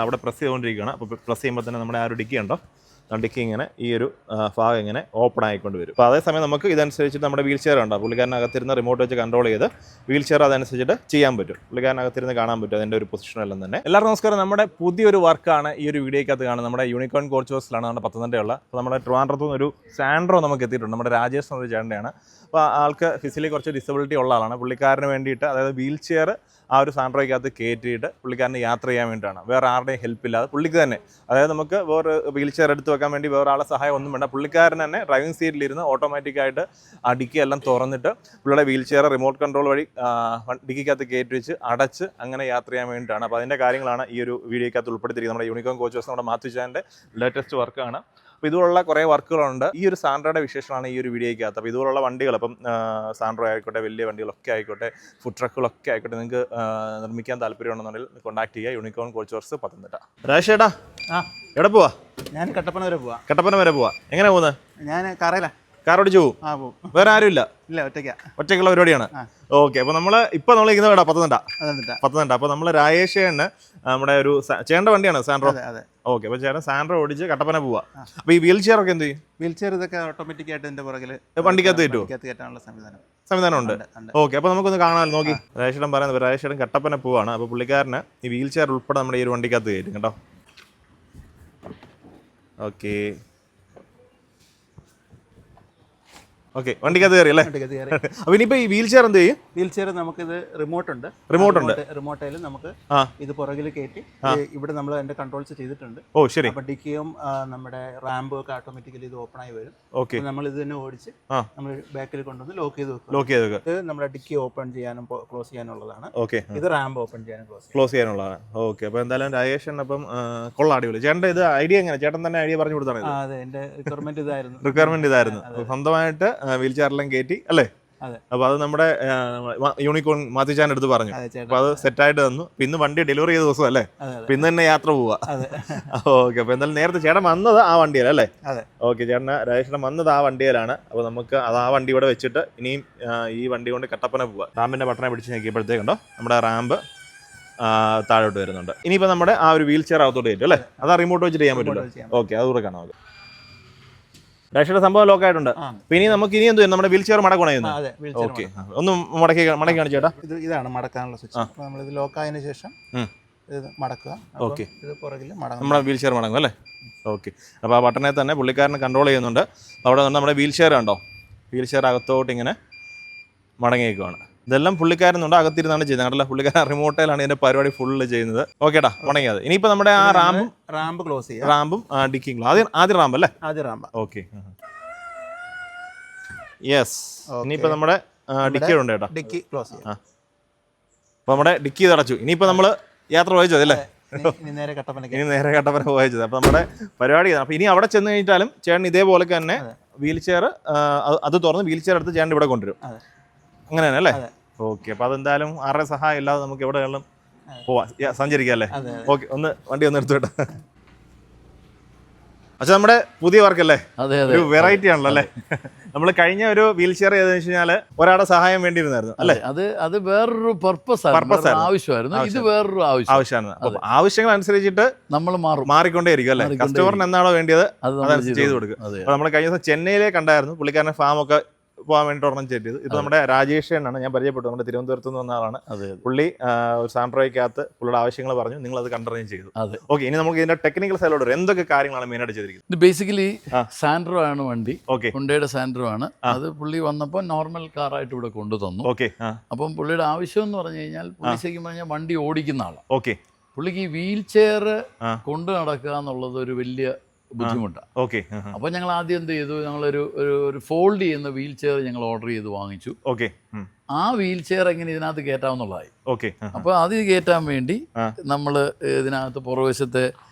അവിടെ പ്രസ് ചെയ്തുകൊണ്ടിരിക്കുകയാണ്. അപ്പോൾ പ്രസ് ചെയ്യുമ്പോൾ തന്നെ നമ്മുടെ ആ ഒരു ഡിക്കി ഉണ്ടോ, ഡിക്കി ഇങ്ങനെ ഈ ഒരു ഭാഗം ഇങ്ങനെ ഓപ്പൺ ആയിക്കൊണ്ട് വരും. അപ്പോൾ അതേസമയം നമുക്ക് ഇതനുസരിച്ചിട്ട് നമ്മുടെ വീൽ ചെയർ ഉണ്ടാവും. പുള്ളിക്കാരനകത്തിരുന്ന് റിമോട്ട് വെച്ച് കൺട്രോൾ ചെയ്ത് വീൽ ചെയർ അതനുസരിച്ചിട്ട് ചെയ്യാൻ പറ്റും. പുള്ളിക്കാരനകത്തിരുന്ന് കാണാൻ പറ്റും അതിൻ്റെ ഒരു പൊസിഷനെല്ലാം തന്നെ. എല്ലാവർക്കും നമസ്കാരം. നമ്മുടെ പുതിയൊരു വർക്കാണ് ഈ ഒരു വീഡിയോക്കകത്ത് കാണുന്നത്. നമ്മുടെ യൂണിക്കോൺ കോച്ച് ഹൗസിലാണ് നമ്മുടെ പത്തനംതിട്ടയുള്ള. അപ്പോൾ നമ്മുടെ ട്രിവാൻഡ്രത്തു നിന്ന് ഒരു സാൻഡ്രോ നമുക്ക് എത്തിയിട്ടുണ്ട്. നമ്മുടെ രാജേഷ് എന്നൊരു ചേട്ടൻ്റെയാണ്. അപ്പോൾ ആൾക്ക് ഫിസിക്കലി കുറച്ച് ഡിസബിലിറ്റി ഉള്ള ആളാണ്. പുള്ളിക്കാരന് വേണ്ടിയിട്ട്, അതായത് വീൽ ചെയർ ആ ഒരു സാൻഡ്രോയ്ക്കകത്ത് കയറ്റിയിട്ട് പുള്ളിക്കാരന് യാത്ര ചെയ്യാൻ വേണ്ടിയിട്ടാണ്. വേറെ ആരുടെയും ഹെൽപ്പ് ഇല്ലാതെ പുള്ളിക്ക് തന്നെ, അതായത് നമുക്ക് വേറെ വീൽ ചെയർ എടുത്ത് വെക്കാൻ വേണ്ടി വേറെ ആളെ സഹായം ഒന്നും വേണ്ട. പുള്ളിക്കാരൻ തന്നെ ഡ്രൈവിംഗ് സീറ്റിലിരുന്ന് ഓട്ടോമാറ്റിക്കായിട്ട് ആ ഡിക്കി എല്ലാം തുറന്നിട്ട് പുള്ളിയുടെ വീൽ ചെയർ റിമോട്ട് കൺട്രോൾ വഴി ഡിക്കിക്കകത്ത് കയറ്റി വെച്ച് അടച്ച് അങ്ങനെ യാത്ര ചെയ്യാൻ വേണ്ടിയിട്ടാണ്. അപ്പോൾ അതിൻ്റെ കാര്യങ്ങളാണ് ഈ ഒരു വീഡിയോക്കകത്ത് ഉൾപ്പെടുത്തിയിരിക്കുന്നത്. നമ്മുടെ യൂണിക്കോൺ കോച്ച് ഹൗസ് നമ്മുടെ മാത്യു ചാൻ്റെ ലേറ്റസ്റ്റ് വർക്കാണ്. അപ്പോൾ ഇതുപോലുള്ള കുറേ വർക്കുകളുണ്ട്. ഈ ഒരു സാൻഡ്രോയുടെ വിശേഷമാണ് ഈ ഒരു വീഡിയോയ്ക്കകത്ത്. അപ്പോൾ ഇതുപോലുള്ള വണ്ടികൾ, ഇപ്പം സാൻഡ്രോ ആയിക്കോട്ടെ, വലിയ വണ്ടികളൊക്കെ ആയിക്കോട്ടെ, ഫുഡ് ട്രക്കുകളൊക്കെ ആയിക്കോട്ടെ, നിങ്ങൾക്ക് നിർമ്മിക്കാൻ താല്പര്യമുണ്ടെന്നുണ്ടെങ്കിൽ കോൺടാക്ട് ചെയ്യുക. Unicorn coach house Pathanamthitta. രാജേഷേട്ടാ, എവിടെ പോവാ? ഞാൻ കട്ടപ്പന വരെ പോവാ. കട്ടപ്പന വരെ പോവാ. എങ്ങനെ പോകുന്നത്? ഞാൻ കാറയിലാണ്. കാർ ഓടിച്ചു പോകും? വേറെ ആരും ഇല്ല? ഇല്ല, ഒറ്റയ്ക്കുള്ള പരിപാടിയാണ്. ഓക്കെ. അപ്പോൾ നമ്മൾ ഇരിക്കുന്ന ഇവിടെ പത്തനംതിട്ട. അപ്പോൾ നമ്മൾ രാജേഷേണ് നമ്മുടെ ഒരു ചേട്ടൻ്റെ വണ്ടിയാണ് സാൻഡ്രോ. ഓക്കെ. അപ്പോൾ ചേട്ടൻ സാൻഡ്രോ ഓടിച്ച് കട്ടപ്പന പോവാ. അപ്പോൾ ഈ വീൽ ചെയർ ഒക്കെ എന്ത് ചെയ്യും? വീൽ ചെയർ ഇതൊക്കെ ഓട്ടോമാറ്റിക് ആയിട്ട് ഇതിന്റെ പുറകിൽ വണ്ടിക്കകത്ത് കയറ്റാനുള്ള സംവിധാനം ഉണ്ട്. ഓക്കെ. അപ്പോൾ നമുക്കൊന്ന് കാണാമല്ലോ. നോക്കി രാജേഷേട്ടൻ പറയുന്നത്, രാജേഷേട്ടൻ കട്ടപ്പന പോവാണ്. അപ്പോൾ പുള്ളിക്കാരന് ഈ വീൽ ചെയർ ഉൾപ്പെടെ നമ്മുടെ ഈ ഒരു വണ്ടിക്കകത്ത് കയറ്റും കേട്ടോ. Okay okay. വണ്ടിക്കകത്ത് കയറി അല്ലേ? അപ്പോൾ ഇനിയിപ്പോൾ ഈ വീൽ ചെയർ എന്ത് ചെയ്യും? വീൽ ചെയർ നമുക്കിത് റിമോട്ടുണ്ട്. റിമോട്ടിൽ നമുക്ക് ഇത് പുറകിൽ കയറ്റി ഇവിടെ നമ്മൾ അതിന്റെ കൺട്രോൾസ് ചെയ്തിട്ടുണ്ട്. ഓ ശരി. അപ്പോൾ ഡിക്കിയും നമ്മുടെ റാമ്പും ഒക്കെ ഓട്ടോമാറ്റിക്കലി ഇത് ഓപ്പൺ ആയി വരും. ഓക്കെ. നമ്മൾ ഇത് തന്നെ ഓടിച്ച് നമ്മൾ ബാക്കിൽ കൊണ്ടുവന്ന് ലോക്ക് ചെയ്ത് വെക്കുക. ഇത് നമ്മുടെ ഡിക്കി ഓപ്പൺ ചെയ്യാനും ക്ലോസ് ചെയ്യാനുള്ളതാണ്. ഓക്കെ. ഇത് റാമ്പ് ഓപ്പൺ ചെയ്യാനും ക്ലോസ് ചെയ്യാനുള്ളതാണ്. ഓക്കെ. അപ്പോൾ എന്തായാലും രാജേഷൻ അപ്പം കൊള്ളാം, അടിപൊളി. ചേട്ടൻ്റെ ഇത് ഐഡിയ എങ്ങനെ? ചേട്ടൻ തന്നെ ഐഡിയ പറഞ്ഞു കൊടുത്താണ്? അതെ, എൻ്റെ റിക്വയർമെന്റ് ഇതായിരുന്നു. സ്വന്തമായിട്ട് വീൽ ചെയറെല്ലാം കയറ്റി അല്ലേ? അപ്പോൾ അത് നമ്മുടെ യൂണിക്കോൺ മാത്യു ചാൻ്റെ അടുത്ത് പറഞ്ഞു. അപ്പോൾ അത് സെറ്റായിട്ട് തന്നു. ഇന്ന് വണ്ടി ഡെലിവറി ചെയ്ത ദിവസം അല്ലേ? അപ്പോൾ ഇന്ന് തന്നെ യാത്ര പോവാ. ഓക്കെ. അപ്പോൾ എന്തായാലും നേരത്തെ ചേട്ടൻ വന്നത് ആ വണ്ടിയിലല്ലേ? ഓക്കെ. ചേട്ടന് രാജേഷേട്ടൻ വന്നത് ആ വണ്ടിയിലാണ്. അപ്പോൾ നമുക്ക് അത് ആ വണ്ടി ഇവിടെ വെച്ചിട്ട് ഇനിയും ഈ വണ്ടി കൊണ്ട് കട്ടപ്പന പോവാം. റാമ്പിൻ്റെ ബട്ടണെ പിടിച്ച് നോക്കിയപ്പോഴത്തേക്കുണ്ടോ നമ്മുടെ റാമ്പ് താഴോട്ട് വരുന്നുണ്ട്. ഇനിയിപ്പോൾ നമ്മുടെ ആ ഒരു വീൽ ചെയർ അകത്തോട്ട് കയറ്റും അല്ലേ? അത് റിമോട്ട് വെച്ചിട്ട് ചെയ്യാൻ പറ്റുമല്ലോ. ഓക്കെ. അത് കൂടെ കാണാം. രാജേഷയുടെ സംഭവം ലോക്കായിട്ടുണ്ട്. പിന്നെ നമുക്ക് ഇനി എന്ത് ചെയ്യും? നമ്മുടെ വീൽ ചെയർ മടക്കണമായിരുന്നു. ഓക്കെ. ഒന്ന് മടക്കി കാണിച്ചേട്ടാ. ഇതാണ് മടക്കാനുള്ള സ്വിച്ച്. അപ്പോൾ നമ്മൾ ഇത് ലോക്കായതിനു ശേഷം ഇത് മടക്കുക. ഓക്കെ. ഇത് പുറകിൽ നമ്മുടെ വീൽ ചെയർ മടങ്ങും അല്ലേ? ഓക്കെ. അപ്പോൾ ആ ബട്ടനെ തന്നെ പുള്ളിക്കാരനെ കൺട്രോൾ ചെയ്യുന്നുണ്ട്. അവിടെ നമ്മുടെ വീൽ ചെയർ ഉണ്ടോ? വീൽ ചെയർ അകത്തോട്ട് ഇങ്ങനെ മടങ്ങിയേക്കുവാണ്. ഇതെല്ലാം പുള്ളിക്കാരനുണ്ട്, അകത്തിരുന്നാണ് ചെയ്യുന്നത്. കണ്ടല്ലോ, പുള്ളിക്കാരൻ റിമോട്ടിലാണ് ഇതിന്റെ പരിപാടി ഫുള്ള് ചെയ്യുന്നത്. ഓക്കേട്ടാ, ഉണങ്ങിയത്. ഇനിയിപ്പോൾ നമ്മുടെ ആ റാമ്പ് ക്ലോസ് ചെയ്യാം. റാമ്പും ഡിക്കിങ് ആദ്യം റാമ്പ് അല്ലേ? ആദ്യം റാമ്പ്. ഓക്കെ. യെസ്. ഇനിയിപ്പോൾ നമ്മുടെ ഡിക്കി ഉണ്ട് കേട്ടോ. ഡിക്കി ക്ലോസ് ചെയ്യാം. അപ്പോൾ നമ്മുടെ ഡിക്കി അടച്ചു. ഇനിയിപ്പോൾ നമ്മൾ യാത്ര പോയച്ചത് അല്ലേ? ഇനി നേരെ കട്ടപ്പന പോയച്ചത്. അപ്പോൾ നമ്മുടെ പരിപാടി. അപ്പോൾ ഇനി അവിടെ ചെന്ന് കഴിഞ്ഞാലും ചേട്ടൻ ഇതേപോലെ തന്നെ വീൽ ചെയർ അത് തുറന്ന് വീൽ ചെയർ എടുത്ത് ചേട്ടൻ ഇവിടെ കൊണ്ടുവരും. അങ്ങനെ തന്നെ അല്ലേ? ഓക്കെ. അപ്പോൾ അതെന്തായാലും ആരുടെ സഹായം ഇല്ലാതെ നമുക്ക് എവിടെയെല്ലാം പോവാം, സഞ്ചരിക്കാം അല്ലേ? ഓക്കെ. വണ്ടി ഒന്ന് എടുത്തു കേട്ടോ. പക്ഷെ നമ്മുടെ പുതിയ വർക്കല്ലേ, ഒരു വെറൈറ്റി ആണല്ലോ അല്ലേ? നമ്മൾ കഴിഞ്ഞ ഒരു വീൽ ചെയർ ചെയ്തെന്ന് വെച്ച് കഴിഞ്ഞാൽ ഒരാളുടെ സഹായം വേണ്ടിയിരുന്നായിരുന്നു അല്ലേ? അത് വേറൊരു പർപ്പസ് ആവശ്യമായിരുന്നു. ഇത് വേറൊരു ആവശ്യമാണ്. അപ്പോൾ ആവശ്യങ്ങൾ അനുസരിച്ചിട്ട് നമ്മൾ മാറിക്കൊണ്ടേയിരിക്കും അല്ലേ? കസ്റ്റമറിന് എന്താണോ വേണ്ടിയത് അതനുസരിച്ച് ചെയ്ത് കൊടുക്കുക. അപ്പോൾ നമ്മൾ കഴിഞ്ഞ ദിവസം ചെന്നൈയിലെ കണ്ടായിരുന്നു. പുള്ളിക്കാരൻ്റെ ഫാമൊക്കെ പോകാൻ വേണ്ടി ഒരെണ്ണം ചെയ്തത്. ഇപ്പോൾ നമ്മുടെ രാജേഷനാണ് ഞാൻ പരിചയപ്പെട്ടു. നമ്മുടെ തിരുവനന്തപുരത്ത് നിന്ന് വന്ന ആളാണ്. പുള്ളി ഒരു സാൻഡ്രോയ്ക്കകത്ത് പുള്ളിയുടെ ആവശ്യങ്ങൾ പറഞ്ഞു, നിങ്ങൾ അത് കണ്ടറിഞ്ഞ് ചെയ്തു. ഓക്കെ. ഇനി നമുക്ക് ഇതിന്റെ ടെക്നിക്കൽ സൈഡിലോട്ട് എന്തൊക്കെ കാര്യങ്ങളാണ് മെയിനായിട്ട് ചെയ്തിരിക്കുന്നത്? ഇത് ബേസിക്കലി സാൻഡ്രോ ആണ് വണ്ടി. ഹുണ്ടായുടെ സാൻഡ്രോ ആണ്. അത് പുള്ളി വന്നപ്പോൾ നോർമൽ കാറായിട്ട് ഇവിടെ കൊണ്ടു തന്നു. ഓക്കെ. അപ്പം പുള്ളിയുടെ ആവശ്യം എന്ന് പറഞ്ഞു കഴിഞ്ഞാൽ പുള്ളി ശരിക്കും പറഞ്ഞാൽ വണ്ടി ഓടിക്കുന്ന ആളാണ്. ഓക്കെ. പുള്ളിക്ക് ഈ വീൽ ചെയർ കൊണ്ടു നടക്കുക എന്നുള്ളത് ഒരു വലിയ ബുദ്ധിമുട്ടാണ്. ഓക്കെ. അപ്പോൾ ഞങ്ങൾ ആദ്യം എന്ത് ചെയ്തു? ഞങ്ങളൊരു ഫോൾഡ് ചെയ്യുന്ന വീൽ ചെയർ ഞങ്ങൾ ഓർഡർ ചെയ്ത് വാങ്ങിച്ചു. ഓക്കെ. ആ വീൽ ചെയർ എങ്ങനെ ഇതിനകത്ത് കയറ്റാവുന്നതായി. ഓക്കെ. അപ്പോൾ അത് കയറ്റാൻ വേണ്ടി നമ്മൾ ഇതിനകത്ത് പുറവശത്തെ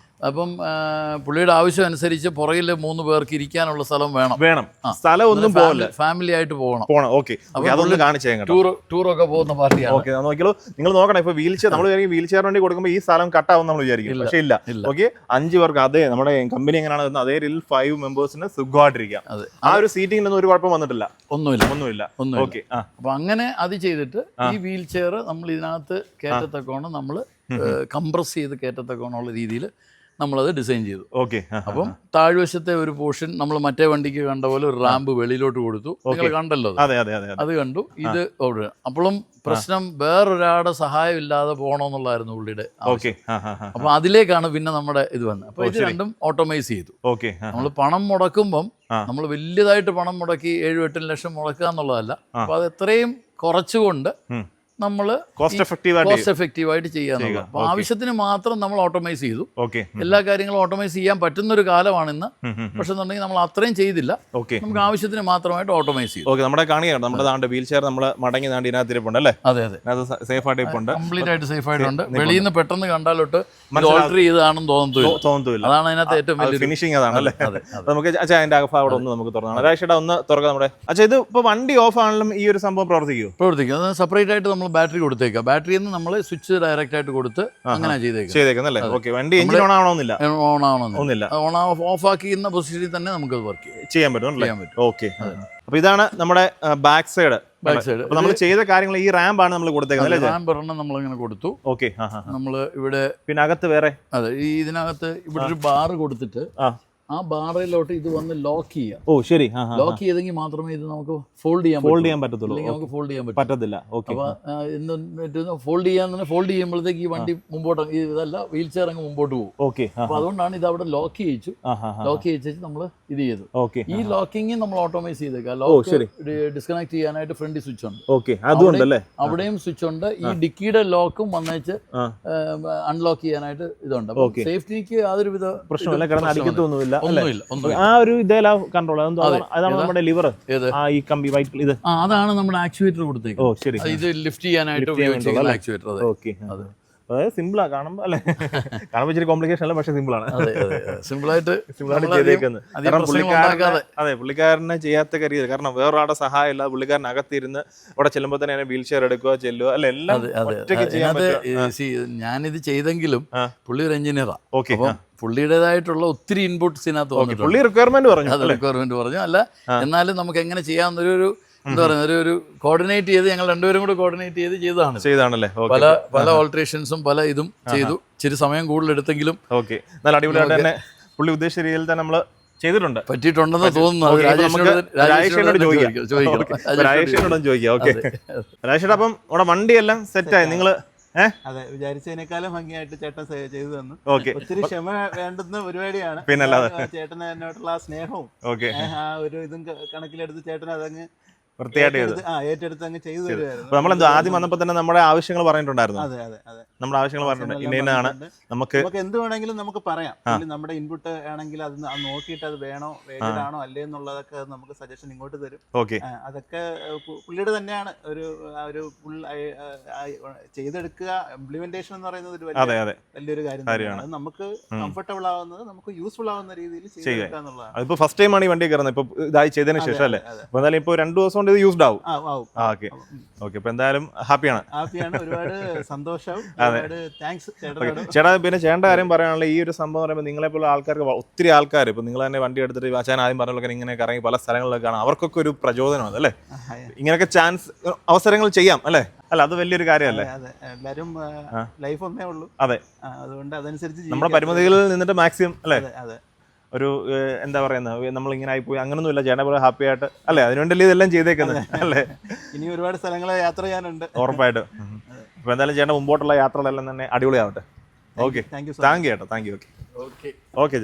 അപ്പം പുള്ളിയുടെ ആവശ്യം അനുസരിച്ച് പുറകിൽ 3 പേർക്ക് ഇരിക്കാനുള്ള സ്ഥലം വേണം. സ്ഥലം ഒന്നും പോകില്ല, ഫാമിലി ആയിട്ട് പോകണം. ഓക്കെ. അതൊന്ന് കാണിച്ചേ. ടൂറൊക്കെ പോകുന്ന പാർട്ടിയാണ്. ഓക്കെ. നോക്കിയാലോ, നിങ്ങൾ നോക്കണം. ഇപ്പൊ വീൽ ചെയർ നമ്മൾ വീൽ ചെയർ വേണ്ടി കൊടുക്കുമ്പോൾ ഈ സ്ഥലം കട്ടാവും നമ്മൾ വിചാരിക്കും. പക്ഷേ ഇല്ല. ഓക്കെ. 5 പേർക്ക് അതേ നമ്മുടെ കമ്പനി എങ്ങനെയാണ് അതേ 5 മെമ്പേഴ്സിന് സുഖമായിട്ടിരിക്കാം. ആ ഒരു സീറ്റിംഗിലൊന്നും ഒരു കുഴപ്പം വന്നിട്ടില്ല. ഒന്നുമില്ല. ഓക്കെ. അപ്പൊ അങ്ങനെ അത് ചെയ്തിട്ട് ഈ വീൽ ചെയർ നമ്മൾ ഇതിനകത്ത് കയറ്റത്തക്കോണം നമ്മൾ കംപ്രസ് ചെയ്ത് കയറ്റത്തക്കോണമുള്ള രീതിയിൽ നമ്മളത് ഡിസൈൻ ചെയ്തു. ഓക്കെ. അപ്പം താഴ്വശത്തെ ഒരു പോർഷൻ നമ്മൾ മറ്റേ വണ്ടിക്ക് കണ്ട പോലെ ഒരു റാമ്പ് വെളിയിലോട്ട് കൊടുത്തു. നിങ്ങൾ കണ്ടല്ലോ അത്. അതെ അതെ അതെ. അത് കണ്ടു. ഇത് അവിടെ അപ്പോഴും പ്രശ്നം വേറൊരാളുടെ സഹായം ഇല്ലാതെ പോകണമെന്നുള്ളായിരുന്നു പുള്ളിയുടെ ഓക്കെ. അപ്പൊ അതിലേക്കാണ് പിന്നെ നമ്മുടെ ഇത് വന്നത്. അപ്പൊ ഇത് രണ്ടും ഓട്ടോമൈസ് ചെയ്തു. ഓക്കെ. നമ്മൾ പണം മുടക്കുമ്പം നമ്മൾ വലിയതായിട്ട് പണം മുടക്കി 7-8 ലക്ഷം മുടക്കുക എന്നുള്ളതല്ല. അപ്പൊ അത് എത്രയും കുറച്ചുകൊണ്ട് നമ്മൾ കോസ്റ്റ് എഫക്റ്റീവായിട്ട് ചെയ്യാന്നുള്ളത്. അപ്പൊ ആവശ്യത്തിന് മാത്രം നമ്മൾ ഓട്ടോമൈസ് ചെയ്തു. ഓക്കെ. എല്ലാ കാര്യങ്ങളും ഓട്ടോമൈസ് ചെയ്യാൻ പറ്റുന്ന ഒരു കാലമാണ് ഇന്ന്. പക്ഷെ എന്നുണ്ടെങ്കിൽ നമ്മൾ അത്രയും ചെയ്തില്ല. ഓക്കെ. നമുക്ക് ആവശ്യത്തിന് മാത്രമായിട്ട് ഓട്ടോമൈസ് ചെയ്തു. ഓക്കെ. നമ്മുടെ കാണുകയാണ് നമ്മുടെ നാണ്ട് വീൽ ചെയർ നമ്മൾ മടങ്ങി നാണ്ട് ഇതിനകത്ത് ഇരിപ്പുണ്ട് അല്ലേ? അതെ അതെ. അത് സേഫ് ആയിട്ട് ഇരിപ്പുണ്ട്. കംപ്ലീറ്റ് ആയിട്ട് സേഫ് ആയിട്ടുണ്ട്. വെളിയിൽ നിന്ന് പെട്ടെന്ന് കണ്ടാലോട്ട് ഓൾട്ടർ ചെയ്താണെന്ന് തോന്നുന്നില്ല. അതാണ് അതിനകത്ത് ഏറ്റവും വലിയ ഫിനിഷിംഗ് അതാണ് അല്ലേ? നമുക്ക് അച്ഛാ അതിന്റെ അകഭാവിടെ ഒന്ന് നമുക്ക് തുറന്നാണ്. രാജേഷേട്ടാ ഒന്ന് തുറക്കാം നമ്മുടെ. അച്ഛാ ഇത് ഇപ്പൊ വണ്ടി ഓഫ് ആണെങ്കിലും ഈ ഒരു സംഭവം പ്രവർത്തിക്കും. അത് സെപ്പറേറ്റ് ആയിട്ട് നമ്മൾ ബാറ്ററി കൊടുത്തേക്കാം. ബാറ്ററിയിൽ നിന്ന് നമ്മൾ സ്വിച്ച് ഡയറക്റ്റ് ആയിട്ട് കൊടുത്ത് അങ്ങനെ ചെയ്തേക്കുന്നല്ലേ? ഓക്കെ. വണ്ടി എഞ്ചിൻ ഓൺ ആവണമെന്നില്ല. ഓൺ ഓഫ് ആക്കിയിരുന്ന പൊസിഷനിൽ തന്നെ നമുക്ക് വർക്ക് ചെയ്യാൻ പറ്റും. ഓക്കെ. അപ്പൊ ഇതാണ് നമ്മുടെ ബാക്ക് സൈഡ്. നമ്മൾ ചെയ്ത കാര്യങ്ങൾ ഈ റാമ്പാണ് നമ്മൾ കൊടുത്തേക്കുന്നത്. റാമ്പ് ഒരെണ്ണം നമ്മളിങ്ങനെ കൊടുത്തു. ഓക്കെ. നമ്മൾ ഇവിടെ പിന്നെ അകത്ത് വേറെ അതെ ഈ ഇതിനകത്ത് ഇവിടെ ഒരു ബാർ കൊടുത്തിട്ട് ആ ബാറിലോട്ട് ഇത് വന്ന് ലോക്ക് ചെയ്യാം. ഓ ശരി. ലോക്ക് ചെയ്തെങ്കിൽ മാത്രമേ ഇത് നമുക്ക് ഫോൾഡ് ചെയ്യാൻ പറ്റത്തുള്ളൂ. നമുക്ക് ഫോൾഡ് ചെയ്യാൻ പറ്റത്തില്ല. ഓക്കെ. അപ്പൊ ഫോൾഡ് ചെയ്യുമ്പോഴത്തേക്ക് ഈ വണ്ടി മുമ്പോട്ട് ഇതല്ല വീൽ ചെയർ അങ്ങ് മുമ്പോട്ട് പോകും. ഓക്കെ. അപ്പൊ അതുകൊണ്ടാണ് ഇത് അവിടെ ലോക്ക് ചെയ്യിച്ചു. ലോക്ക് ചെയ്യിച്ചു നമ്മൾ ഇത് ചെയ്തു. ഈ ലോക്കിങ് നമ്മൾ ഓട്ടോമൈസ് ചെയ്തേക്കാം. ലോക്ക് ഡിസ്കണക്ട് ചെയ്യാനായിട്ട് ഫ്രണ്ട് സ്വിച്ച് ഉണ്ട്. ഓക്കെ. അതുകൊണ്ടല്ലേ അവിടെയും സ്വിച്ച് ഉണ്ട്. ഈ ഡിക്കിയുടെ ലോക്കും വന്നേച്ച് അൺലോക്ക് ചെയ്യാനായിട്ട് ഇതുണ്ട്. സേഫ്റ്റിക്ക് യാതൊരുവിധ പ്രശ്നമില്ല. കിടന്ന് അടിക്കത്തൊന്നുമില്ല. ഒന്നുമില്ല. ആ ഒരു ഇതേലാ കൺട്രോൾ അതാണ് നമ്മുടെ ലിവർ. ഈ കമ്പി വൈറ്റ് ഇത് അതാണ് നമ്മുടെ ആക്ച്വേറ്റർ കൊടുത്തേക്ക്. ഓ ശരി. ഇത് ലിഫ്റ്റ് ചെയ്യാനായിട്ട് ഉപയോഗിച്ചിരിക്കുന്ന ആക്ച്വേറ്റർ. ഓക്കെ. അതായത് സിമ്പിളാ കാണുമ്പോൾ അല്ലെ? കാണുമ്പോൾ ഇച്ചിരി കോംപ്ലിക്കേഷൻ അല്ല, പക്ഷെ സിമ്പിളാണ്. സിമ്പിളായിട്ട് ചെയ്തേക്കുന്നത്. അതെ, പുള്ളിക്കാരനെ ചെയ്യാത്ത കാര്യം. കാരണം വേറൊരാളുടെ സഹായം ഇല്ല. പുള്ളിക്കാരൻ അകത്തിരുന്ന് അവിടെ ചെല്ലുമ്പോൾ തന്നെ വീൽ ചെയർ എടുക്കുക, ചെല്ലുക അല്ലെ, എല്ലാം ഒറ്റയ്ക്ക് ചെയ്യാൻ പറ്റും. ഞാനിത് ചെയ്തെങ്കിലും പുള്ളി ഒരു എഞ്ചിനീയറാ. ഓക്കെ. പുള്ളിയുടേതായിട്ടുള്ള ഒത്തിരി ഇൻപുട്സ് ഇതിനകത്ത് പുള്ളി റിക്വയർമെന്റ് പറഞ്ഞു. അല്ല എന്നാലും നമുക്ക് എങ്ങനെ ചെയ്യാവുന്നൊരു എന്താ പറയുക ഒരു കോർഡിനേറ്റ് ചെയ്ത് ഞങ്ങൾ രണ്ടുപേരും കൂടെ കോർഡിനേറ്റ് ചെയ്താണല്ലേ. പല ഓൾട്ടറേഷൻസും പല ഇതും ചെയ്തു. ഇച്ചിരി സമയം കൂടുതൽ എടുത്തെങ്കിലും ഓക്കെ. നല്ല അടിപൊളിയായിട്ട് തന്നെ പുള്ളി ഉദ്ദേശിച്ച രീതിയിൽ തന്നെ നമ്മൾ ചെയ്തിട്ടുണ്ട്, പറ്റിയിട്ടുണ്ടെന്ന് തോന്നുന്നു. രാജേഷിനോട് ചോദിക്കാം. ഓക്കെ രാജേഷേട്ടാ, അപ്പം ഇവിടെ വണ്ടിയെല്ലാം സെറ്റായി നിങ്ങൾ? അതെ, വിചാരിച്ചതിനേക്കാളും ഭംഗിയായിട്ട് ചേട്ടൻ ചെയ്തു തന്നു. ഓക്കെ. ഒത്തിരി ക്ഷമ വേണ്ടുന്ന പരിപാടിയാണ്. പിന്നല്ലാതെ ചേട്ടന് എന്നോട്ടുള്ള ആ സ്നേഹവും ആ ഒരു ഇതും കണക്കിലെടുത്ത് ചേട്ടൻ അതങ്ങ് വൃത്തിയായിട്ട് ഏറ്റെടുത്ത് അങ്ങ് ചെയ്തു തരുമായിരുന്നു. നമ്മളെന്തോ ആദ്യം വന്നപ്പോൾ തന്നെ നമ്മുടെ ആവശ്യങ്ങൾ പറഞ്ഞിട്ടുണ്ടായിരുന്നു. അതെ അതെ അതെ, നമ്മുടെ ആവശ്യങ്ങൾ പറഞ്ഞിട്ടുണ്ട്. ഇന്നതാണ് നമുക്ക് എന്ത് വേണമെങ്കിലും നമുക്ക് പറയാം. നമ്മുടെ ഇൻപുട്ട് ആണെങ്കിൽ അത് നോക്കിയിട്ട് അത് വേണോ വേഗിലാണോ അല്ലേ എന്നുള്ളതൊക്കെ നമുക്ക് സജഷൻ ഇങ്ങോട്ട് തരും. ഓക്കെ. അതൊക്കെ പുള്ളിയുടെ തന്നെയാണ് ഒരു ഫുൾ ചെയ്തെടുക്കുക. ഇംപ്ലിമെന്റേഷൻ എന്ന് പറയുന്നത് ഒരു വലിയൊരു കാര്യമാണ്. അത് നമുക്ക് കംഫർട്ടബിൾ ആവുന്നത്, നമുക്ക് യൂസ്ഫുൾ ആവുന്ന രീതിയിൽ ചെയ്തെടുക്കുക എന്നുള്ളതാണ്. അതിപ്പോ ഫസ്റ്റ് ടൈം ആണ് ഈ വണ്ടി കയറുന്നത്, ഇപ്പൊ ഇതായി ചെയ്തതിന് ശേഷം അല്ലേ? അപ്പൊ എന്തായാലും ഇപ്പൊ 2 ദിവസം കൊണ്ട് ഇത് യൂസ്ഡ് ആവും. Okay okay. അപ്പൊ എന്തായാലും ഹാപ്പിയാണ്. ഒരുപാട് സന്തോഷം. ചേട്ടാ, പിന്നെ ചേട്ടൻ്റെ കാര്യം പറയാനുള്ള ഈ ഒരു സംഭവം പറയുമ്പോൾ നിങ്ങളെ പോലെ ആൾക്കാർക്ക് ഒത്തിരി ആൾക്കാർ ഇപ്പൊ നിങ്ങൾ തന്നെ വണ്ടി എടുത്തിട്ട് അച്ഛൻ ആദ്യം പറഞ്ഞ ഇങ്ങനെ ഇറങ്ങി പല സ്ഥലങ്ങളിലൊക്കെ കാണാം. അവർക്കൊക്കെ ഒരു പ്രചോദനമാണ് അല്ലേ? ഇങ്ങനെയൊക്കെ അവസരങ്ങൾ ചെയ്യാം അല്ലേ? അല്ല, അത് വലിയൊരു കാര്യമല്ലേ? എല്ലാവരും ലൈഫ് ഒന്നേ ഉള്ളൂ. അതെ, അതുകൊണ്ട് അതനുസരിച്ച് നമ്മുടെ പരിമിതികളിൽ നിന്നിട്ട് മാക്സിമം അല്ലേ ഒരു എന്താ പറയുന്നത്, നമ്മളിങ്ങനെ ആയിപ്പോയി അങ്ങനൊന്നുമില്ല. ചേട്ടനെ പോലെ ഹാപ്പി ആയിട്ട് അല്ലേ? അതിനുവേണ്ടല്ലേ ഇതെല്ലാം ചെയ്തേക്കുന്നത് അല്ലേ? ഇനി ഒരുപാട് സ്ഥലങ്ങളെ യാത്ര ചെയ്യാനുണ്ട് ഉറപ്പായിട്ടും. അപ്പോൾ എന്തായാലും ചേട്ടൻ മുമ്പോട്ടുള്ള യാത്രകളെല്ലാം തന്നെ അടിപൊളിയാവട്ടെ. ഓക്കെ, താങ്ക് യു ചേട്ടാ. Thank you. Okay okay.